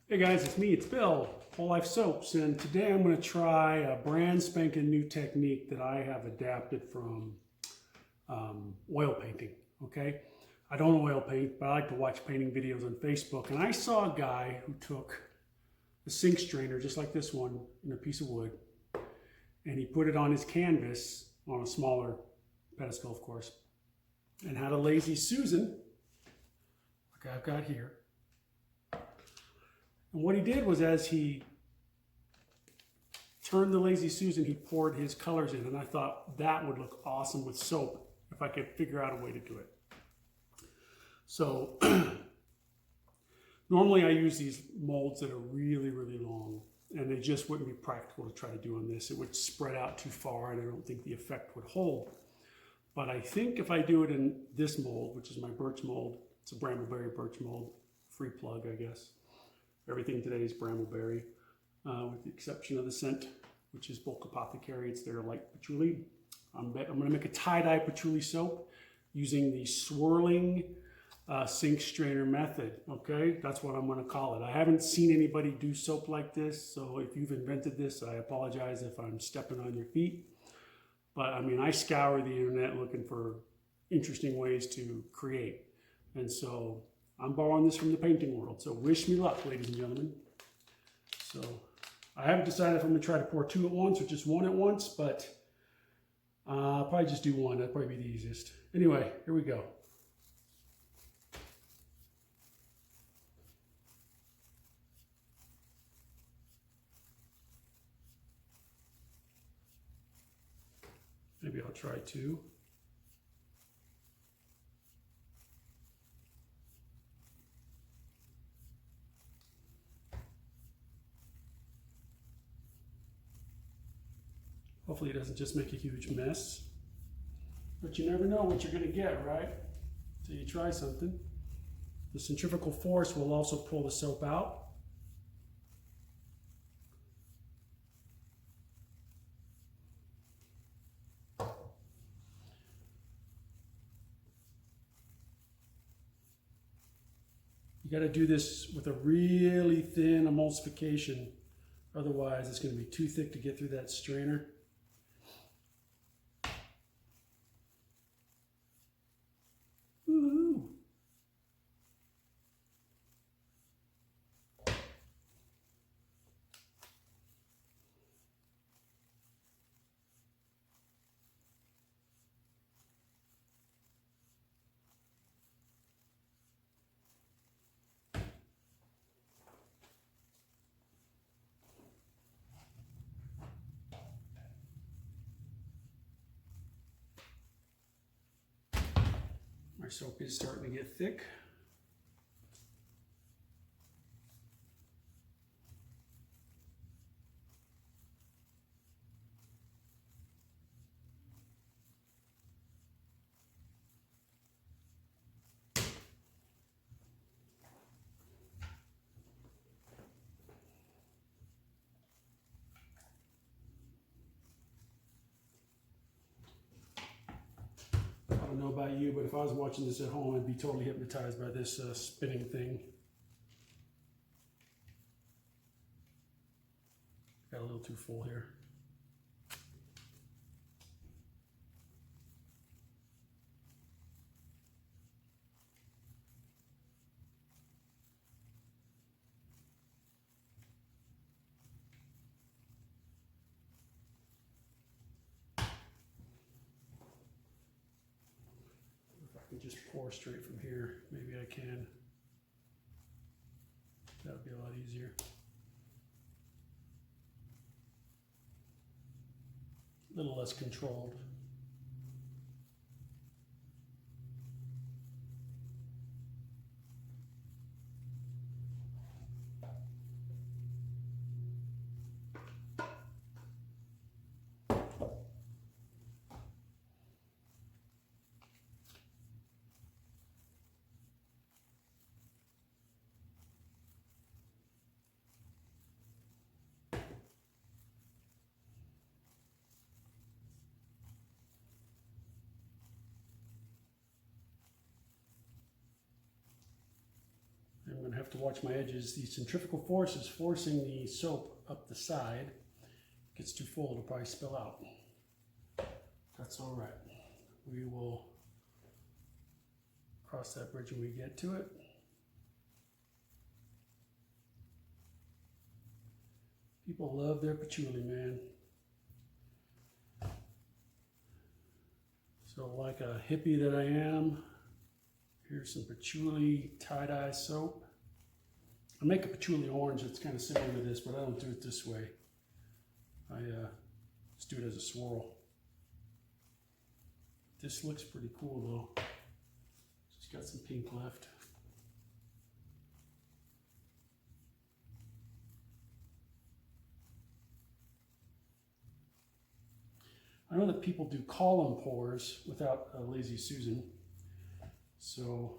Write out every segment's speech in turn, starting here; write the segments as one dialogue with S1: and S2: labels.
S1: Hey guys, it's me, it's Bill, Whole Life Soaps, and today I'm going to try a brand spanking new technique that I have adapted from oil painting, okay? I don't oil paint, but I like to watch painting videos on Facebook, and I saw a guy who took a sink strainer, just like this one, in a piece of wood, and he put it on his canvas, on a smaller pedestal, of course, and had a Lazy Susan, like I've got here. And what he did was, as he turned the Lazy Susan, he poured his colors in, and I thought that would look awesome with soap if I could figure out a way to do it. So normally I use these molds that are really, really long, and they just wouldn't be practical to try to do on this. It would spread out too far, and I don't think the effect would hold. But I think if I do it in this mold, which is my birch mold, it's a Brambleberry birch mold, free plug, I guess. Everything today is Brambleberry, with the exception of the scent, which is Bulk Apothecary. It's their light patchouli. I'm going to make a tie-dye patchouli soap using the swirling sink strainer method, okay? That's what I'm going to call it. I haven't seen anybody do soap like this, so if you've invented this, I apologize if I'm stepping on your feet. But I mean, I scour the internet looking for interesting ways to create. And so I'm borrowing this from the painting world. So wish me luck, ladies and gentlemen. So I haven't decided if I'm going to try to pour two at once or just one at once, but I'll probably just do one. That'd probably be the easiest. Anyway, here we go. Maybe I'll try two. Hopefully it doesn't just make a huge mess. But you never know what you're going to get, right? Until you try something. The centrifugal force will also pull the soap out. You got to do this with a really thin emulsification. Otherwise, it's going to be too thick to get through that strainer. Woo-hoo. My soap is starting to get thick. I don't know about you, but if I was watching this at home, I'd be totally hypnotized by this spinning thing. Got a little too full here. If I can just pour straight from here, maybe I can. That would be a lot easier. A little less controlled. to watch my edges. The centrifugal force is forcing the soap up the side. If it gets too full, it'll probably spill out. That's all right. We will cross that bridge when we get to it. People love their patchouli, man. So like a hippie that I am, here's some patchouli tie-dye soap. I make a patchouli orange that's kind of similar to this, but I don't do it this way. I just do it as a swirl. This looks pretty cool though. Just got some pink left. I know that people do column pours without a Lazy Susan, so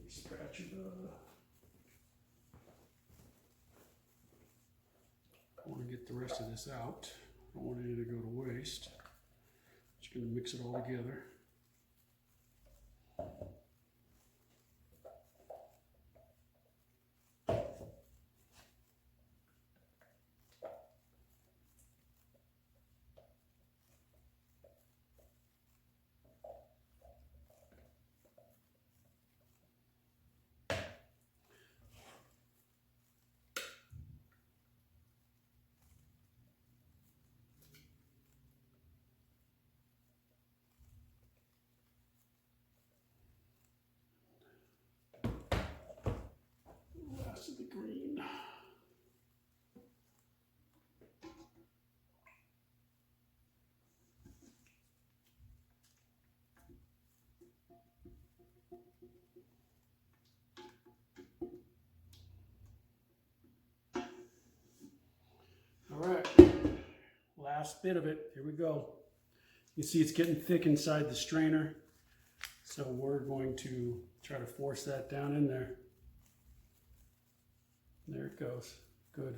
S1: spatula. I want to get the rest of this out. I don't want any to go to waste. Just going to mix it all together. Last of the green. All right, last bit of it. Here we go. You see it's getting thick inside the strainer, so we're going to try to force that down in there. There it goes. Good.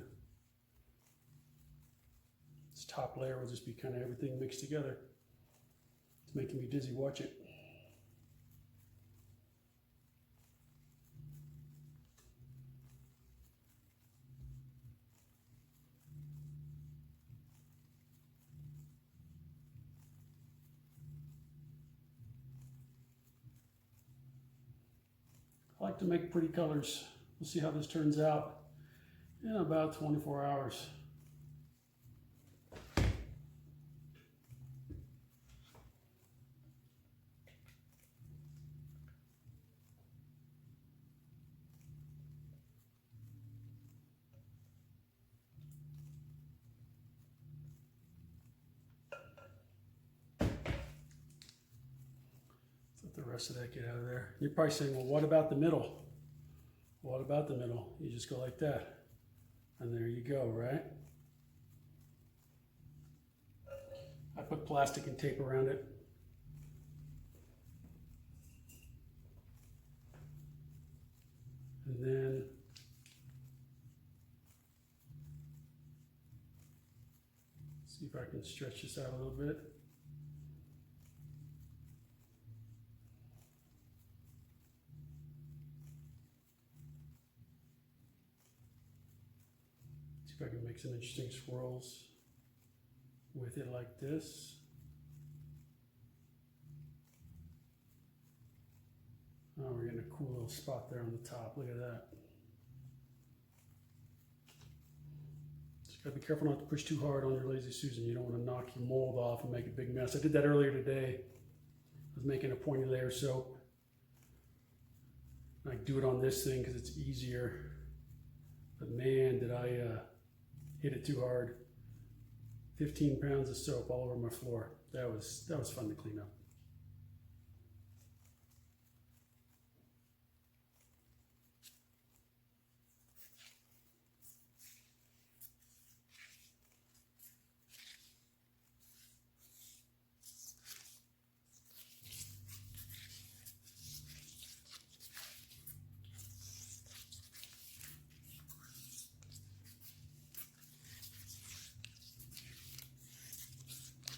S1: This top layer will just be kind of everything mixed together. It's making me dizzy. Watch it. I like to make pretty colors. We'll see how this turns out in about 24 hours. Let the rest of that get out of there. You're probably saying, well, what about the middle? What about the middle? You just go like that. And there you go, right? I put plastic and tape around it. And then see if I can stretch this out a little bit. See if I can make some interesting swirls with it like this. Oh, we're getting a cool little spot there on the top. Look at that. Just gotta be careful not to push too hard on your Lazy Susan. You don't want to knock your mold off and make a big mess. I did that earlier today. I was making a pointy layer soap. I do it on this thing because it's easier. But man, did I hit it too hard. 15 pounds of soap all over my floor. That was fun to clean up.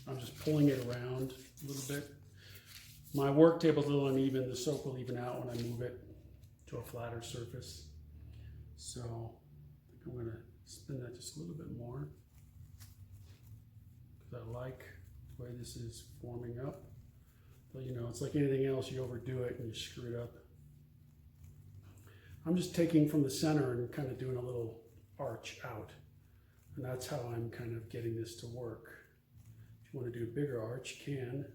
S1: I'm just pulling it around a little bit. My work table's a little uneven. The soap will even out when I move it to a flatter surface. So I think I'm gonna spin that just a little bit more because I like the way this is forming up. But you know, it's like anything else, you overdo it and you screw it up. I'm just taking from the center and kind of doing a little arch out. And that's how I'm kind of getting this to work. If you want to do a bigger arch, you can.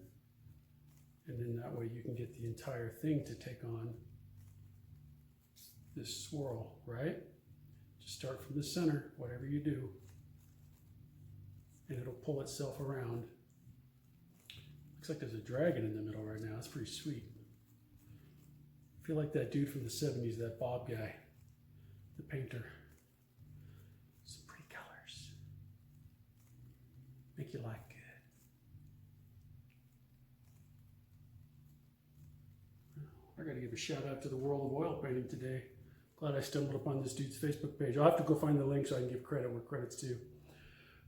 S1: And then that way you can get the entire thing to take on this swirl, right? Just start from the center, whatever you do, and it'll pull itself around. Looks like there's a dragon in the middle right now. That's pretty sweet. I feel like that dude from the 70s, that Bob guy, the painter. Some pretty colors. Make your life good. I gotta give a shout out to the world of oil painting today. Glad I stumbled upon this dude's Facebook page. I'll have to go find the link so I can give credit where credit's due.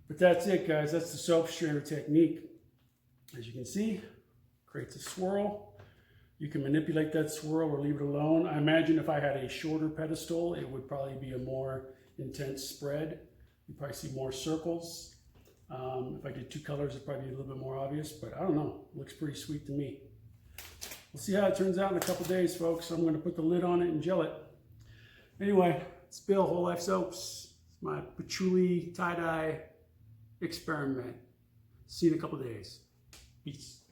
S1: But that's it, guys. That's the soap strainer technique. As you can see, creates a swirl. You can manipulate that swirl or leave it alone. I imagine if I had a shorter pedestal, it would probably be a more intense spread. You'd probably see more circles. If I did two colors, it'd probably be a little bit more obvious, but I don't know. It looks pretty sweet to me. We'll see how it turns out in a couple days, folks. I'm going to put the lid on it and gel it. Anyway, it's Bill, Whole Life Soaps. It's my patchouli tie-dye experiment. See you in a couple days. Peace.